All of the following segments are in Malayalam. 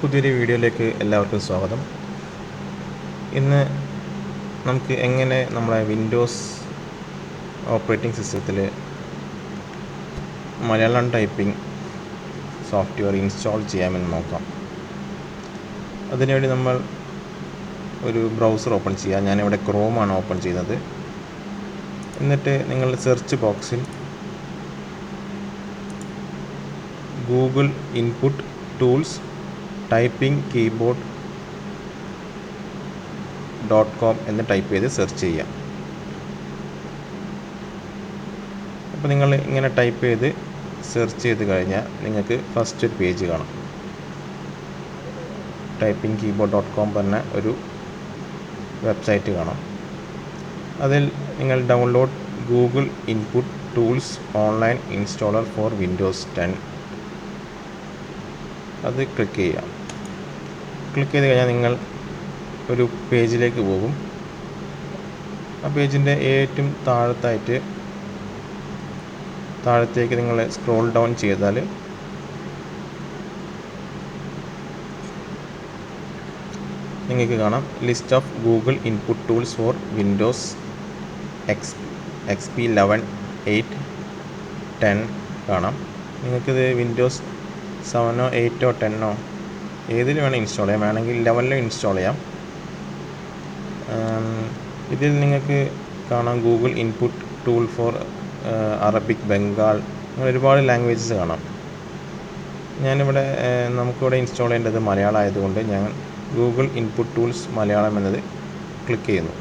പുതിയൊരു വീഡിയോയിലേക്ക് എല്ലാവർക്കും സ്വാഗതം. ഇന്ന് നമുക്ക് എങ്ങനെ നമ്മളെ വിൻഡോസ് ഓപ്പറേറ്റിംഗ് സിസ്റ്റത്തിൽ മലയാളം ടൈപ്പിംഗ് സോഫ്റ്റ്വെയർ ഇൻസ്റ്റാൾ ചെയ്യാമെന്ന് നോക്കാം. അതിനുവേണ്ടി നമ്മൾ ഒരു ബ്രൗസർ ഓപ്പൺ ചെയ്യുക. ഞാനിവിടെ ക്രോമാണ് ഓപ്പൺ ചെയ്യുന്നത്. എന്നിട്ട് നിങ്ങൾ സെർച്ച് ബോക്സിൽ Google input tools typing keyboard .com എന്ന് ടൈപ്പ് ചെയ്ത് സെർച്ച് ചെയ്യാം. അപ്പോൾ നിങ്ങൾ ഇങ്ങനെ ടൈപ്പ് ചെയ്ത് സെർച്ച് ചെയ്ത് കഴിഞ്ഞാൽ നിങ്ങൾക്ക് ഫസ്റ്റ് ഒരു പേജ് കാണാം. ടൈപ്പിംഗ് കീബോർഡ് .com പറഞ്ഞ ഒരു വെബ്സൈറ്റ് കാണാം. അതിൽ നിങ്ങൾ download Google input tools online installer for Windows 10 അത് ക്ലിക്ക് ചെയ്യാം. ക്ലിക്ക് ചെയ്ത് കഴിഞ്ഞാൽ നിങ്ങൾ ഒരു പേജിലേക്ക് പോകും. ആ പേജിൻ്റെ ഏറ്റവും താഴത്തേക്ക് നിങ്ങൾ സ്ക്രോൾ ഡൗൺ ചെയ്താൽ നിങ്ങൾക്ക് കാണാം list of Google input tools four Windows XP 11, 8, 10 കാണാം. നിങ്ങൾക്കിത് വിൻഡോസ് 7, 8, 10 ഏതിൽ വേണം ഇൻസ്റ്റാൾ ചെയ്യാം. വേണമെങ്കിൽ 11 ഇൻസ്റ്റാൾ ചെയ്യാം. ഇതിൽ നിങ്ങൾക്ക് കാണാം Google input tool for Arabic, Bengal, അങ്ങനെ ഒരുപാട് ലാംഗ്വേജസ് കാണാം. ഞാനിവിടെ നമുക്കിവിടെ ഇൻസ്റ്റാൾ ചെയ്യേണ്ടത് മലയാളം ആയതുകൊണ്ട് ഞാൻ ഗൂഗിൾ ഇൻപുട്ട് ടൂൾസ് മലയാളം എന്നത് ക്ലിക്ക് ചെയ്യുന്നു.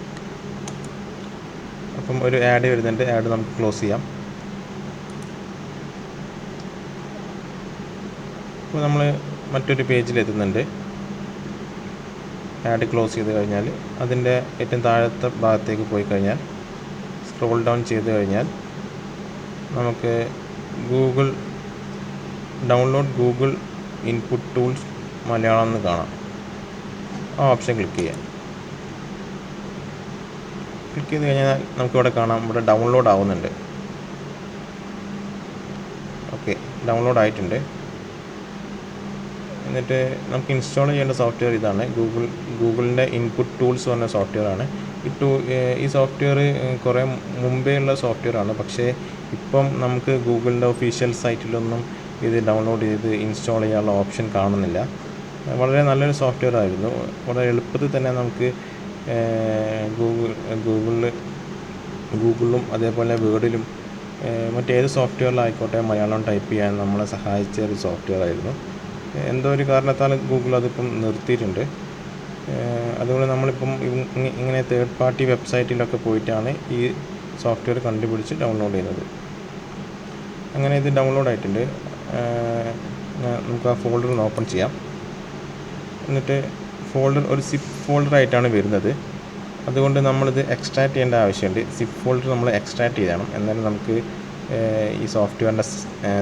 അപ്പം ഒരു ആഡ് വരുന്നുണ്ട്. ആഡ് നമുക്ക് ക്ലോസ് ചെയ്യാം. അപ്പോൾ നമ്മൾ മറ്റൊരു പേജിൽ എത്തുന്നുണ്ട്. ആഡ് ക്ലോസ് ചെയ്ത് കഴിഞ്ഞാൽ അതിൻ്റെ ഏറ്റവും താഴത്തെ ഭാഗത്തേക്ക് പോയി കഴിഞ്ഞാൽ സ്ക്രോൾ ഡൗൺ ചെയ്ത് കഴിഞ്ഞാൽ നമുക്ക് download Google input tools Malayalam എന്ന് കാണാം. ആ ഓപ്ഷൻ ക്ലിക്ക് ചെയ്യാം. ക്ലിക്ക് ചെയ്ത് കഴിഞ്ഞാൽ നമുക്കിവിടെ കാണാം, ഇവിടെ ഡൗൺലോഡ് ആവുന്നുണ്ട്. ഓക്കെ, ഡൗൺലോഡ് ആയിട്ടുണ്ട്. എന്നിട്ട് നമുക്ക് ഇൻസ്റ്റാൾ ചെയ്യേണ്ട സോഫ്റ്റ്വെയർ ഇതാണ്. ഗൂഗിളിൻ്റെ ഇൻപുട്ട് ടൂൾസ് പറഞ്ഞ സോഫ്റ്റ്വെയർ ആണ്. ഈ സോഫ്റ്റ്വെയർ കുറേ മുമ്പേ ഉള്ള സോഫ്റ്റ്വെയർ ആണ്. പക്ഷേ ഇപ്പം നമുക്ക് ഗൂഗിളിൻ്റെ ഒഫീഷ്യൽ സൈറ്റിലൊന്നും ഇത് ഡൗൺലോഡ് ചെയ്ത് ഇൻസ്റ്റാൾ ചെയ്യാനുള്ള ഓപ്ഷൻ കാണുന്നില്ല. വളരെ നല്ലൊരു സോഫ്റ്റ്വെയർ ആയിരുന്നു. വളരെ എളുപ്പത്തിൽ തന്നെ നമുക്ക് ഗൂഗിളിലും അതേപോലെ വേർഡിലും മറ്റേത് സോഫ്റ്റ്വെയറിലായിക്കോട്ടെ മലയാളം ടൈപ്പ് ചെയ്യാൻ നമ്മളെ സഹായിച്ച ഒരു സോഫ്റ്റ്വെയർ ആയിരുന്നു. എന്തോ ഒരു കാരണത്താൽ ഗൂഗിൾ അതിപ്പം നിർത്തിയിട്ടുണ്ട്. അതുകൊണ്ട് നമ്മളിപ്പം ഇങ്ങനെ തേർഡ് പാർട്ടി വെബ്സൈറ്റിലൊക്കെ പോയിട്ടാണ് ഈ സോഫ്റ്റ്വെയർ കണ്ടുപിടിച്ച് ഡൗൺലോഡ് ചെയ്യുന്നത്. അങ്ങനെ ഇത് ഡൗൺലോഡ് ആയിട്ടുണ്ട്. നമുക്ക് ആ ഫോൾഡർ ഒന്ന് ഓപ്പൺ ചെയ്യാം. എന്നിട്ട് ഫോൾഡർ ഒരു സിപ്പ് ഫോൾഡറായിട്ടാണ് വരുന്നത്. അതുകൊണ്ട് നമ്മളിത് എക്സ്ട്രാക്റ്റ് ചെയ്യേണ്ട ആവശ്യമുണ്ട്. സിപ്പ് ഫോൾഡർ നമ്മൾ എക്സ്ട്രാക്റ്റ് ചെയ്യണം. എന്നാലും നമുക്ക് ഈ സോഫ്റ്റ്വെയറിൻ്റെ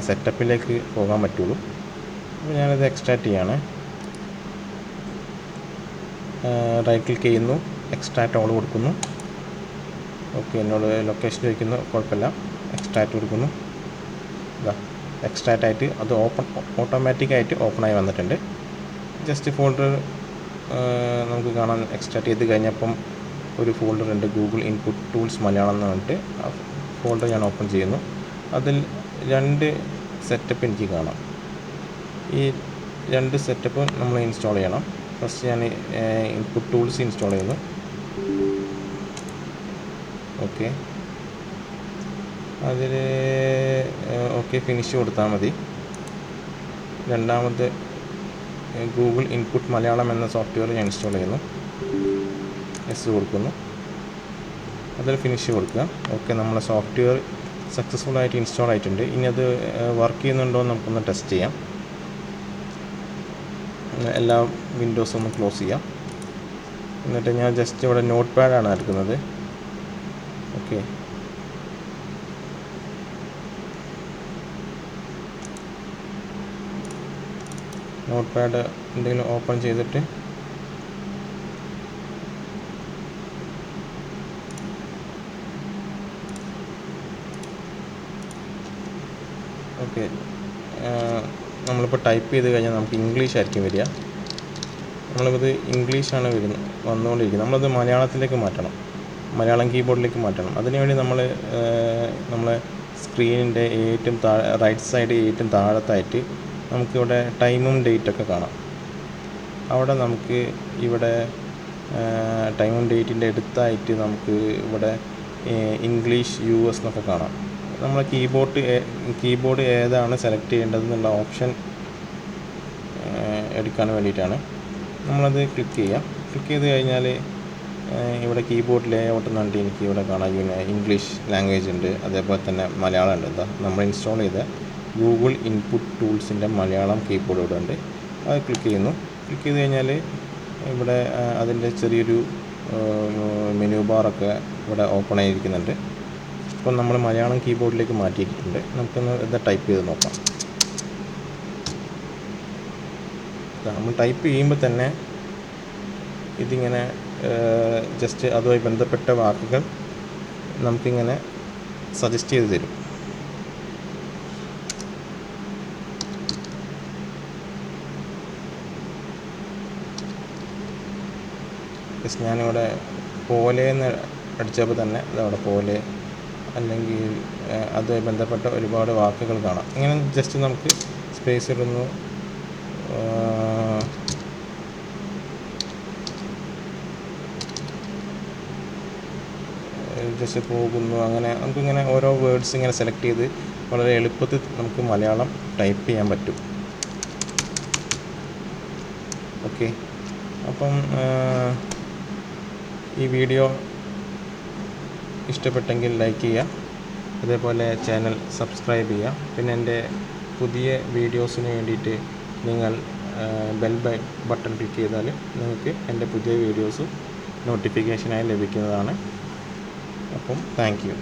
സെറ്റപ്പിലേക്ക് പോകാൻ പറ്റുള്ളൂ. അപ്പോൾ ഞാനിത് എക്സ്ട്രാക്റ്റ് ചെയ്യാണ്. റൈറ്റ് ക്ലിക്ക് ചെയ്യുന്നു, എക്സ്ട്രാക്റ്റ് ഓൾ കൊടുക്കുന്നു. ഓക്കെ, എന്നോട് ലൊക്കേഷൻ ചോദിക്കുന്നു, കുഴപ്പമില്ല. എക്സ്ട്രാക്റ്റ് കൊടുക്കുന്നു. ഇതാ എക്സ്ട്രാക്റ്റ് ആയിട്ട് അത് ഓട്ടോമാറ്റിക്കായിട്ട് ഓപ്പണായി വന്നിട്ടുണ്ട്. ജസ്റ്റ് ഫോൾഡർ നമുക്ക് കാണാൻ എക്സ്ട്രാക്റ്റ് ചെയ്ത് കഴിഞ്ഞപ്പം ഒരു ഫോൾഡർ ഉണ്ട്, ഗൂഗിൾ ഇൻപുട്ട് ടൂൾസ് മലയാളം എന്ന് പറഞ്ഞിട്ട്. ആ ഫോൾഡർ ഞാൻ ഓപ്പൺ ചെയ്യുന്നു. അതിൽ 2 സെറ്റപ്പ് എനിക്ക് കാണാം. ഈ 2 സെറ്റപ്പ് നമ്മൾ ഇൻസ്റ്റാൾ ചെയ്യണം. ഫസ്റ്റ് ഞാൻ ഇൻപുട്ട് ടൂൾസ് ഇൻസ്റ്റാൾ ചെയ്യുന്നു. ഓക്കെ, അതിൽ ഓക്കെ ഫിനിഷ് കൊടുത്താൽ മതി. രണ്ടാമത് ഗൂഗിൾ ഇൻപുട്ട് മലയാളം എന്ന സോഫ്റ്റ്വെയർ ഞാൻ ഇൻസ്റ്റാൾ ചെയ്യുന്നു. എസ് കൊടുക്കുന്നു. അതിൽ ഫിനിഷ് കൊടുക്കുക. ഓക്കെ, നമ്മളെ സോഫ്റ്റ്വെയർ സക്സസ്ഫുള്ളായിട്ട് ഇൻസ്റ്റാൾ ആയിട്ടുണ്ട്. ഇനി അത് വർക്ക് ചെയ്യുന്നുണ്ടോ എന്ന് നമുക്കൊന്ന് ടെസ്റ്റ് ചെയ്യാം. എല്ലാ വിൻഡോസും ഒന്ന് ക്ലോസ് ചെയ്യാം. എന്നിട്ട് ഞാൻ ജസ്റ്റ് ഇവിടെ നോട്ട് പാഡാണ് എടുക്കുന്നത്. ഓക്കെ, നോട്ട് പാഡ് എന്തെങ്കിലും ഓപ്പൺ ചെയ്തിട്ട് ഓക്കെ നമ്മളിപ്പോൾ ടൈപ്പ് ചെയ്ത് കഴിഞ്ഞാൽ നമുക്ക് ഇംഗ്ലീഷ് ആയിരിക്കും വരിക. നമ്മളിത് ഇംഗ്ലീഷാണ് വന്നുകൊണ്ടിരിക്കുന്നത്. നമ്മളത് മലയാളത്തിലേക്ക് മാറ്റണം, മലയാളം കീബോർഡിലേക്ക് മാറ്റണം. അതിനുവേണ്ടി നമ്മളെ സ്ക്രീനിൻ്റെ ഏറ്റവും റൈറ്റ് സൈഡ് ഏറ്റവും താഴത്തായിട്ട് നമുക്കിവിടെ ടൈമും ഡേറ്റൊക്കെ കാണാം. അവിടെ നമുക്ക് ഇവിടെ ടൈമും ഡേറ്റിൻ്റെ അടുത്തായിട്ട് നമുക്ക് ഇവിടെ ഇംഗ്ലീഷ് US എന്നൊക്കെ കാണാം. നമ്മളെ കീബോർഡ് ഏതാണ് സെലക്ട് ചെയ്യേണ്ടതെന്നുള്ള ഓപ്ഷൻ എടുക്കാൻ വേണ്ടിയിട്ടാണ്. നമ്മളത് ക്ലിക്ക് ചെയ്യാം. ക്ലിക്ക് ചെയ്ത് കഴിഞ്ഞാൽ ഇവിടെ കീബോർഡ് ലേഔട്ട് എന്ന് പറഞ്ഞിട്ട് എനിക്ക് ഇവിടെ കാണാം. ഇംഗ്ലീഷ് ലാംഗ്വേജ് ഉണ്ട്, അതേപോലെ തന്നെ മലയാളം ഉണ്ട്. എന്താ നമ്മൾ ഇൻസ്റ്റാൾ ചെയ്ത ഗൂഗിൾ ഇൻപുട്ട് ടൂൾസിൻ്റെ മലയാളം കീബോർഡ് ഇവിടെ ഉണ്ട്. അത് ക്ലിക്ക് ചെയ്യുന്നു. ക്ലിക്ക് ചെയ്ത് കഴിഞ്ഞാൽ ഇവിടെ അതിൻ്റെ ചെറിയൊരു മെനു ബാറൊക്കെ ഇവിടെ ഓപ്പൺ ആയിരിക്കുന്നുണ്ട്. ഇപ്പം നമ്മൾ മലയാളം കീബോർഡിലേക്ക് മാറ്റിയിട്ടുണ്ട്. നമുക്കൊന്ന് ഇത് ടൈപ്പ് ചെയ്ത് നോക്കാം. നമ്മൾ ടൈപ്പ് ചെയ്യുമ്പോൾ തന്നെ ഇതിങ്ങനെ ജസ്റ്റ് അതുമായി ബന്ധപ്പെട്ട വാക്കുകൾ നമുക്കിങ്ങനെ സജസ്റ്റ് ചെയ്ത് തരും. ഞാനിവിടെ പോലെന്ന് അടിച്ചപ്പോൾ തന്നെ അതവിടെ പോലെ, അല്ലെങ്കിൽ അതുമായി ബന്ധപ്പെട്ട ഒരുപാട് വാക്കുകൾ കാണാം. ഇങ്ങനെ ജസ്റ്റ് നമുക്ക് സ്പേസ് ഇടുന്നു, ജസ്റ്റ് പോകുന്നു. അങ്ങനെ നമുക്കിങ്ങനെ ഓരോ വേർഡ്സ് ഇങ്ങനെ സെലക്ട് ചെയ്ത് വളരെ എളുപ്പത്തിൽ നമുക്ക് മലയാളം ടൈപ്പ് ചെയ്യാൻ പറ്റും. ഓക്കെ, അപ്പം ഈ വീഡിയോ ഇഷ്ടപ്പെട്ടെങ്കിൽ ലൈക്ക് ചെയ്യുക, അതേപോലെ ചാനൽ സബ്സ്ക്രൈബ് ചെയ്യുക. പിന്നെ എൻ്റെ പുതിയ വീഡിയോസിന് വേണ്ടിയിട്ട് നിങ്ങൾ ബെൽ ബട്ടൺ ക്ലിക്ക് ചെയ്താൽ നിങ്ങൾക്ക് എൻ്റെ പുതിയ വീഡിയോസ് നോട്ടിഫിക്കേഷനായി ലഭിക്കുന്നതാണ്. അപ്പം താങ്ക് യു.